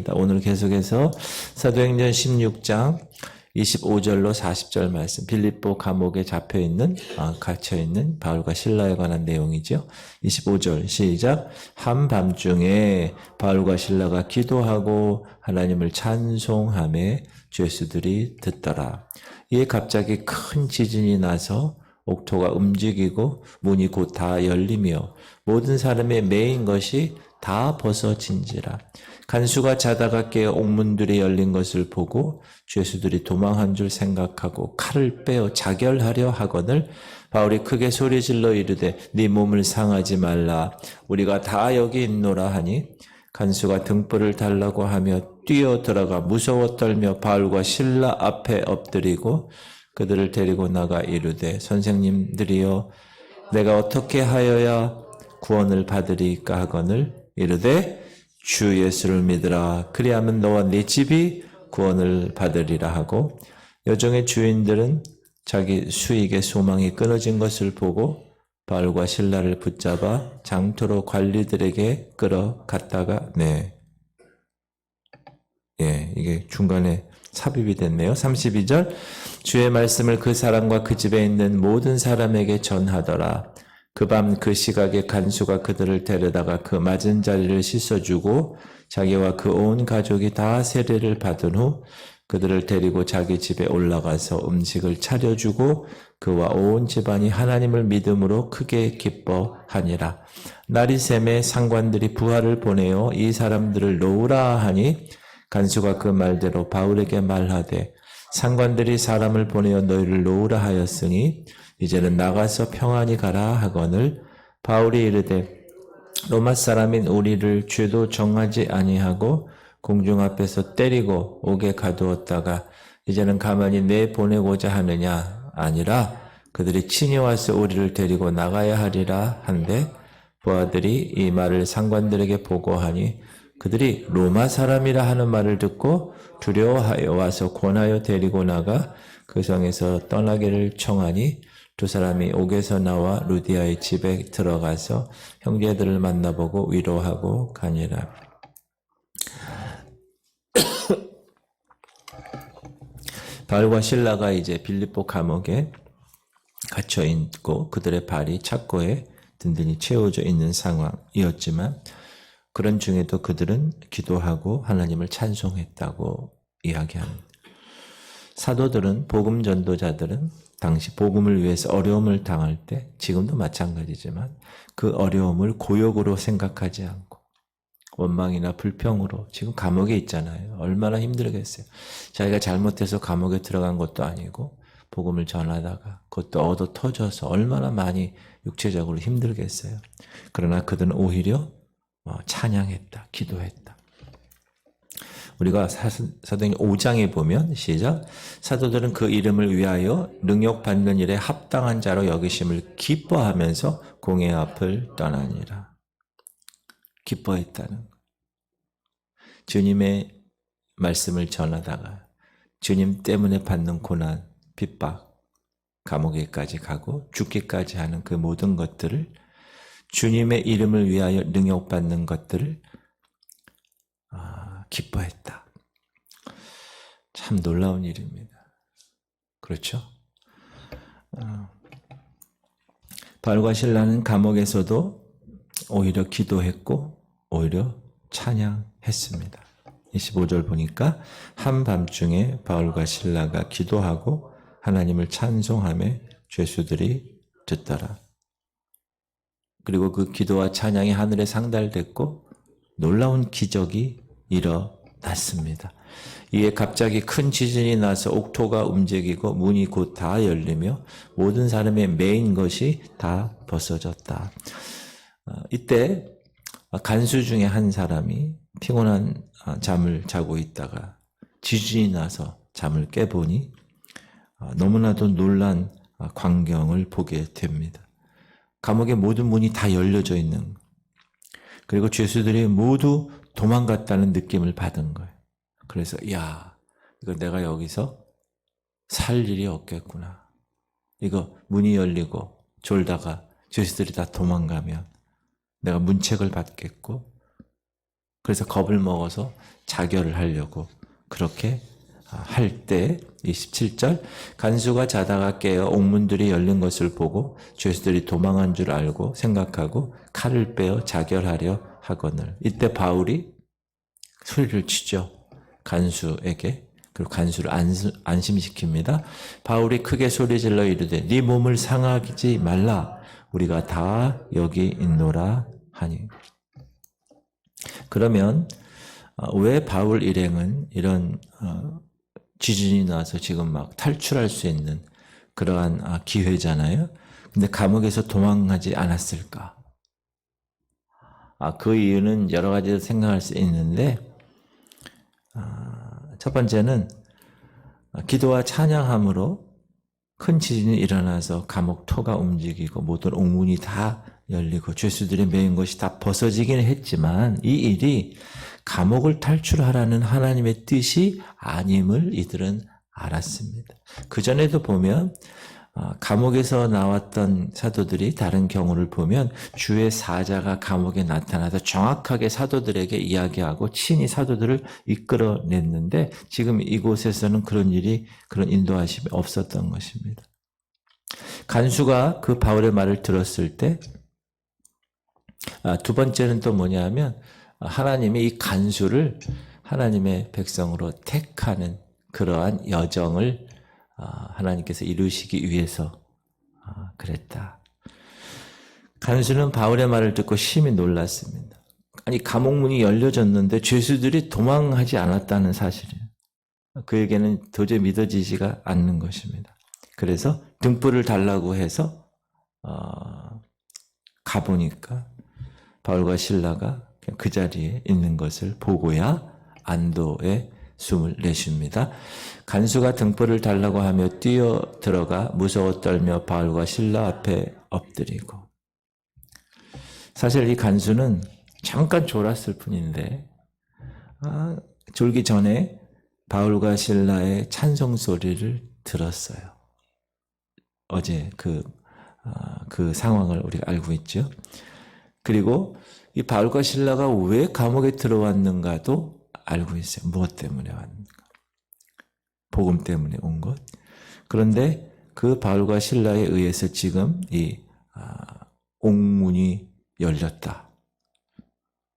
하겠습니다. 오늘 계속해서 사도행전 16장 25절로 40절 말씀, 빌립보 감옥에 갇혀있는 바울과 실라에 관한 내용이죠. 25절 시작. 한밤중에 바울과 실라가 기도하고 하나님을 찬송하며 죄수들이 듣더라. 이에 갑자기 큰 지진이 나서 옥토가 움직이고 문이 곧 다 열리며 모든 사람의 매인 것이 다 벗어진지라. 간수가 자다가 깨어 옥문들이 열린 것을 보고 죄수들이 도망한 줄 생각하고 칼을 빼어 자결하려 하거늘 바울이 크게 소리질러 이르되 네 몸을 상하지 말라, 우리가 다 여기 있노라 하니 간수가 등불을 달라고 하며 뛰어 들어가 무서워 떨며 바울과 실라 앞에 엎드리고 그들을 데리고 나가 이르되 선생님들이여 내가 어떻게 하여야 구원을 받으리까 하거늘 이르되 주 예수를 믿으라, 그리하면 너와 네 집이 구원을 받으리라 하고, 여종의 주인들은 자기 수익의 소망이 끊어진 것을 보고 바울과 실라를 붙잡아 장터로 관리들에게 끌어갔다가 이게 중간에 삽입이 됐네요. 32절 주의 말씀을 그 사람과 그 집에 있는 모든 사람에게 전하더라. 그 밤 그 시각에 간수가 그들을 데려다가 그 맞은 자리를 씻어주고 자기와 그 온 가족이 다 세례를 받은 후 그들을 데리고 자기 집에 올라가서 음식을 차려주고 그와 온 집안이 하나님을 믿음으로 크게 기뻐하니라. 날이 새매 상관들이 부하를 보내어 이 사람들을 놓으라 하니 간수가 그 말대로 바울에게 말하되 상관들이 사람을 보내어 너희를 놓으라 하였으니 이제는 나가서 평안히 가라 하거늘 바울이 이르되 로마 사람인 우리를 죄도 정하지 아니하고 공중 앞에서 때리고 옥에 가두었다가 이제는 가만히 내보내고자 하느냐? 아니라 그들이 친히 와서 우리를 데리고 나가야 하리라 한데 부하들이 이 말을 상관들에게 보고하니 그들이 로마 사람이라 하는 말을 듣고 두려워하여 와서 권하여 데리고 나가 그 성에서 떠나기를 청하니 두 사람이 옥에서 나와 루디아의 집에 들어가서 형제들을 만나보고 위로하고 가니라. 바울과 실라가 이제 빌립보 감옥에 갇혀 있고 그들의 발이 착고에 든든히 채워져 있는 상황이었지만 그런 중에도 그들은 기도하고 하나님을 찬송했다고 이야기합니다. 사도들은, 복음 전도자들은 당시 복음을 위해서 어려움을 당할 때, 지금도 마찬가지지만 그 어려움을 고역으로 생각하지 않고 원망이나 불평으로, 지금 감옥에 있잖아요. 얼마나 힘들겠어요. 자기가 잘못해서 감옥에 들어간 것도 아니고 복음을 전하다가 그것도 얻어 터져서 얼마나 많이 육체적으로 힘들겠어요. 그러나 그들은 오히려 찬양했다, 기도했다. 우리가 사도행전 5장에 보면 시작. 사도들은 그 이름을 위하여 능욕받는 일에 합당한 자로 여기심을 기뻐하면서 공회 앞을 떠나니라. 기뻐했다는 것. 주님의 말씀을 전하다가 주님 때문에 받는 고난, 핍박, 감옥에까지 가고 죽기까지 하는 그 모든 것들을, 주님의 이름을 위하여 능욕받는 것들을 기뻐했다. 참 놀라운 일입니다. 그렇죠? 바울과 실라는 감옥에서도 오히려 기도했고 오히려 찬양했습니다. 25절 보니까 한밤중에 바울과 실라가 기도하고 하나님을 찬송하며 죄수들이 듣더라. 그리고 그 기도와 찬양이 하늘에 상달됐고 놀라운 기적이 일어났습니다. 이에 갑자기 큰 지진이 나서 옥토가 움직이고 문이 곧 다 열리며 모든 사람의 매인 것이 다 벗어졌다. 이때 간수 중에 한 사람이 피곤한 잠을 자고 있다가 지진이 나서 잠을 깨보니 너무나도 놀란 광경을 보게 됩니다. 감옥의 모든 문이 다 열려져 있는, 그리고 죄수들이 모두 도망갔다는 느낌을 받은 거예요. 그래서 이거 내가 여기서 살 일이 없겠구나. 이거 문이 열리고 졸다가 죄수들이 다 도망가면 내가 문책을 받겠고 그래서 겁을 먹어서 자결을 하려고 그렇게 할 때 27절 간수가 자다가 깨어 옥문들이 열린 것을 보고 죄수들이 도망한 줄 알고 생각하고 칼을 빼어 자결하려 하거늘. 이때 바울이 소리를 치죠. 간수에게. 그리고 간수를 안심시킵니다. 바울이 크게 소리질러 이르되 네 몸을 상하지 말라. 우리가 다 여기 있노라 하니. 그러면 왜 바울 일행은 이런 지진이 나서 지금 막 탈출할 수 있는 그러한 기회잖아요. 근데 감옥에서 도망하지 않았을까? 그 이유는 여러 가지로 생각할 수 있는데 첫 번째는 기도와 찬양함으로 큰 지진이 일어나서 감옥 터가 움직이고 모든 옥문이 다 열리고 죄수들이 매인 것이 다 벗어지긴 했지만 이 일이 감옥을 탈출하라는 하나님의 뜻이 아님을 이들은 알았습니다. 그전에도 보면 감옥에서 나왔던 사도들이 다른 경우를 보면 주의 사자가 감옥에 나타나서 정확하게 사도들에게 이야기하고 친히 사도들을 이끌어냈는데 지금 이곳에서는 그런 인도하심이 없었던 것입니다. 간수가 그 바울의 말을 들었을 때 두 번째는 또 뭐냐면 하나님이 이 간수를 하나님의 백성으로 택하는 그러한 여정을 하나님께서 이루시기 위해서 그랬다. 간수는 바울의 말을 듣고 심히 놀랐습니다. 아니 감옥문이 열려졌는데 죄수들이 도망하지 않았다는 사실이에요. 그에게는 도저히 믿어지지가 않는 것입니다. 그래서 등불을 달라고 해서 가보니까 바울과 실라가 그 자리에 있는 것을 보고야 안도의 숨을 내쉽니다. 간수가 등불을 달라고 하며 뛰어 들어가 무서워 떨며 바울과 실라 앞에 엎드리고. 사실 이 간수는 잠깐 졸았을 뿐인데 졸기 전에 바울과 실라의 찬송 소리를 들었어요. 어제 그 상황을 우리가 알고 있죠. 그리고 이 바울과 실라가 왜 감옥에 들어왔는가도 알고 있어요. 무엇 때문에 왔는가? 복음 때문에 온 것. 그런데 그 바울과 실라에 의해서 지금 이 옥문이 열렸다.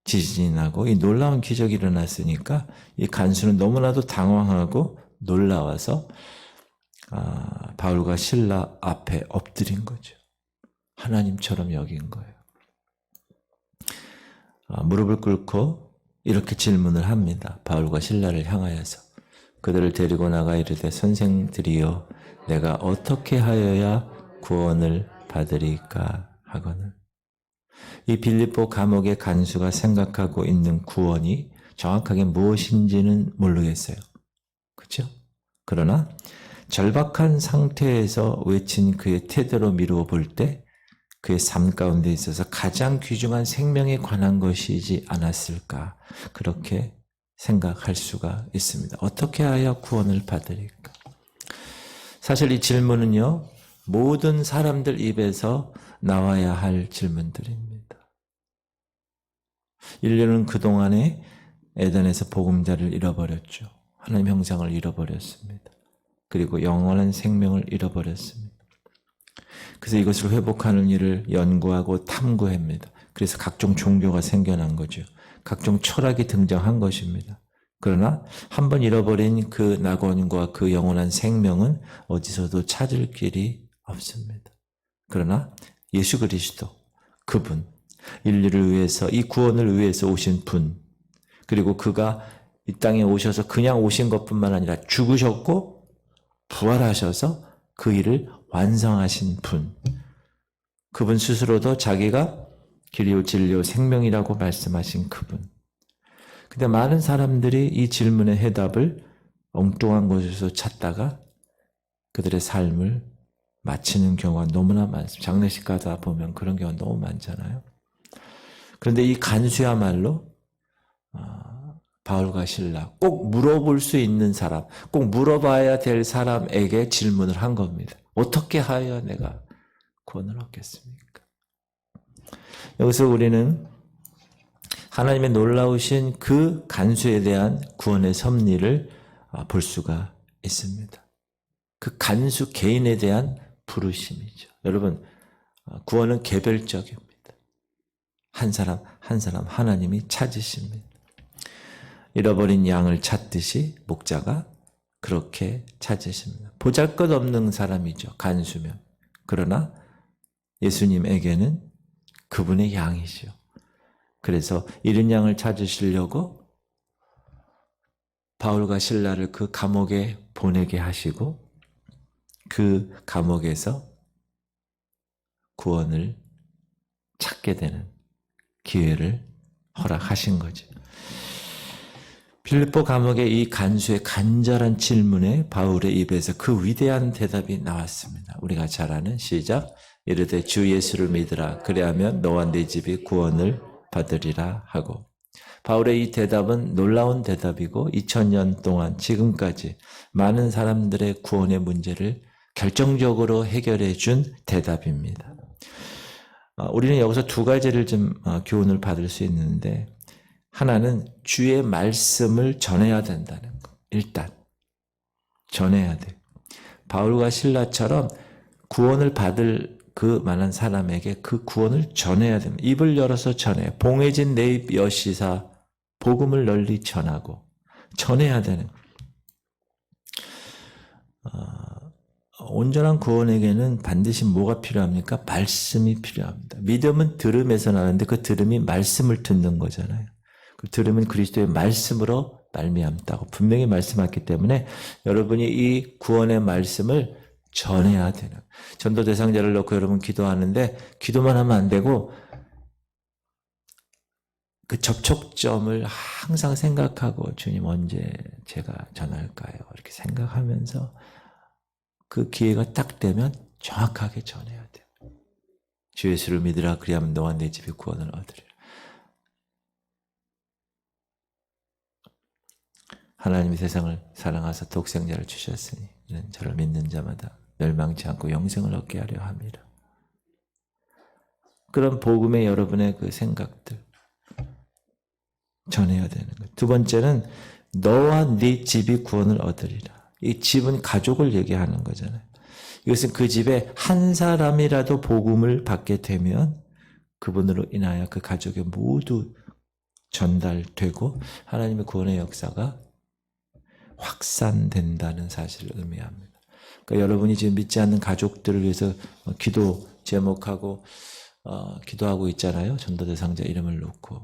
지진이 나고 이 놀라운 기적이 일어났으니까 이 간수는 너무나도 당황하고 놀라워서 바울과 실라 앞에 엎드린 거죠. 하나님처럼 여긴 거예요. 무릎을 꿇고 이렇게 질문을 합니다. 바울과 실라를 향하여서 그들을 데리고 나가 이르되 선생들이여 내가 어떻게 하여야 구원을 받으리까 하거늘. 이 빌립보 감옥의 간수가 생각하고 있는 구원이 정확하게 무엇인지는 모르겠어요. 그렇죠? 그러나 절박한 상태에서 외친 그의 태도로 미루어 볼 때 그의 삶 가운데 있어서 가장 귀중한 생명에 관한 것이지 않았을까 그렇게 생각할 수가 있습니다. 어떻게 하여 구원을 받으리까? 사실 이 질문은요 모든 사람들 입에서 나와야 할 질문들입니다. 인류는 그동안에 에덴에서 보금자리를 잃어버렸죠. 하나님 형상을 잃어버렸습니다. 그리고 영원한 생명을 잃어버렸습니다. 그래서 이것을 회복하는 일을 연구하고 탐구합니다. 그래서 각종 종교가 생겨난 거죠. 각종 철학이 등장한 것입니다. 그러나 한번 잃어버린 그 낙원과 그 영원한 생명은 어디서도 찾을 길이 없습니다. 그러나 예수 그리스도, 그분, 인류를 위해서 이 구원을 위해서 오신 분, 그리고 그가 이 땅에 오셔서 그냥 오신 것뿐만 아니라 죽으셨고 부활하셔서 그 일을 완성하신 분, 그분 스스로도 자기가 길이요 진리요 생명이라고 말씀하신 그분. 근데 많은 사람들이 이 질문의 해답을 엉뚱한 곳에서 찾다가 그들의 삶을 마치는 경우가 너무나 많습니다. 장례식 가다 보면 그런 경우가 너무 많잖아요. 그런데 이 간수야말로 바울과 실라, 꼭 물어볼 수 있는 사람, 꼭 물어봐야 될 사람에게 질문을 한 겁니다. 어떻게 하여 내가 구원을 얻겠습니까? 여기서 우리는 하나님의 놀라우신 그 간수에 대한 구원의 섭리를 볼 수가 있습니다. 그 간수 개인에 대한 부르심이죠. 여러분, 구원은 개별적입니다. 한 사람 한 사람 하나님이 찾으십니다. 잃어버린 양을 찾듯이 목자가 그렇게 찾으십니다. 보잘것없는 사람이죠. 간수면. 그러나 예수님에게는 그분의 양이죠. 그래서 잃은 양을 찾으시려고 바울과 실라를 그 감옥에 보내게 하시고 그 감옥에서 구원을 찾게 되는 기회를 허락하신 거죠. 빌립보 감옥의 이 간수의 간절한 질문에 바울의 입에서 그 위대한 대답이 나왔습니다. 우리가 잘 아는 시작. 이르되 주 예수를 믿으라. 그래야면 너와 네 집이 구원을 받으리라 하고. 바울의 이 대답은 놀라운 대답이고 2000년 동안 지금까지 많은 사람들의 구원의 문제를 결정적으로 해결해 준 대답입니다. 우리는 여기서 두 가지를 좀 교훈을 받을 수 있는데, 하나는 주의 말씀을 전해야 된다는 것. 일단 전해야 돼요. 바울과 실라처럼 구원을 받을 그 많은 사람에게 그 구원을 전해야 됩니다. 입을 열어서 전해. 봉해진 내 입 여시사 복음을 널리 전하고 전해야 되는 거예요. 온전한 구원에게는 반드시 뭐가 필요합니까? 말씀이 필요합니다. 믿음은 들음에서 나는데 그 들음이 말씀을 듣는 거잖아요. 그 들음은 그리스도의 말씀으로 말미암다고 분명히 말씀했기 때문에 여러분이 이 구원의 말씀을 전해야 되는, 전도 대상자를 놓고 여러분 기도하는데 기도만 하면 안 되고 그 접촉점을 항상 생각하고 주님 언제 제가 전할까요? 이렇게 생각하면서 그 기회가 딱 되면 정확하게 전해야 돼요. 주 예수를 믿으라. 그리하면 너와 내 집이 구원을 얻으리라. 하나님이 세상을 사랑하사 독생자를 주셨으니 이는 저를 믿는 자마다 멸망치 않고 영생을 얻게 하려 함이라. 그런 복음의 여러분의 그 생각들 전해야 되는 거예요. 두 번째는 너와 네 집이 구원을 얻으리라. 이 집은 가족을 얘기하는 거잖아요. 이것은 그 집에 한 사람이라도 복음을 받게 되면 그분으로 인하여 그 가족에 모두 전달되고 하나님의 구원의 역사가 확산된다는 사실을 의미합니다. 그러니까 여러분이 지금 믿지 않는 가족들을 위해서 기도 제목하고 기도하고 있잖아요. 전도 대상자 이름을 놓고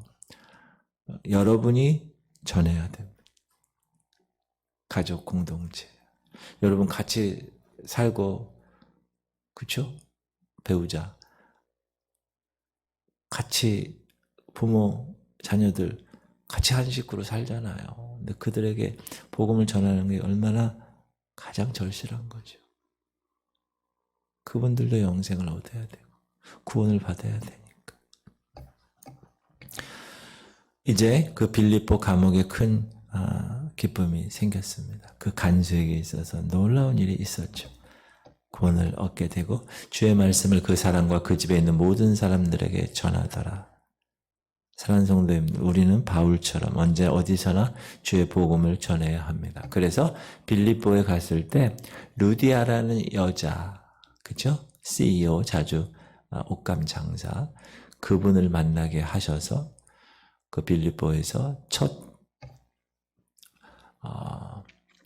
여러분이 전해야 됩니다. 가족 공동체. 여러분 같이 살고, 그렇죠? 배우자. 같이 부모, 자녀들 같이 한 식구로 살잖아요. 근데 그들에게 복음을 전하는 게 얼마나 가장 절실한 거죠. 그분들도 영생을 얻어야 되고 구원을 받아야 되니까. 이제 그 빌립보 감옥에 큰 기쁨이 생겼습니다. 그 간수에게 있어서 놀라운 일이 있었죠. 구원을 얻게 되고 주의 말씀을 그 사람과 그 집에 있는 모든 사람들에게 전하더라. 사랑하는 성도님, 우리는 바울처럼 언제 어디서나 주의 복음을 전해야 합니다. 그래서 빌립보에 갔을 때 루디아라는 여자, 그죠? CEO, 자주 옷감 장사, 그분을 만나게 하셔서 그 빌립보에서 첫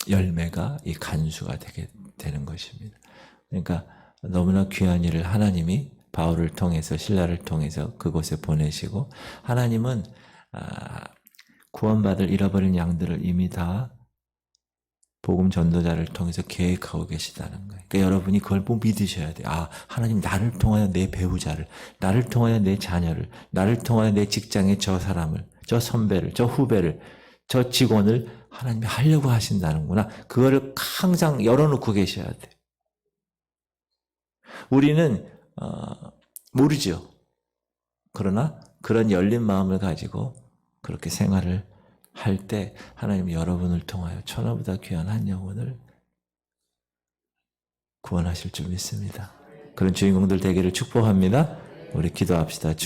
열매가 이 간수가 되게 되는 것입니다. 그러니까 너무나 귀한 일을 하나님이 바울을 통해서 실라를 통해서 그곳에 보내시고 하나님은 구원받을 잃어버린 양들을 이미 다 복음 전도자를 통해서 계획하고 계시다는 거예요. 그러니까 여러분이 그걸 꼭 믿으셔야 돼요. 하나님 나를 통하여 내 배우자를, 나를 통하여 내 자녀를, 나를 통하여 내 직장의 저 사람을, 저 선배를, 저 후배를, 저 직원을 하나님이 하려고 하신다는구나. 그거를 항상 열어놓고 계셔야 돼요. 우리는 모르죠. 그러나 그런 열린 마음을 가지고 그렇게 생활을 할 때 하나님이 여러분을 통하여 천하보다 귀한 한 영혼을 구원하실 줄 믿습니다. 그런 주인공들 되기를 축복합니다. 우리 기도합시다.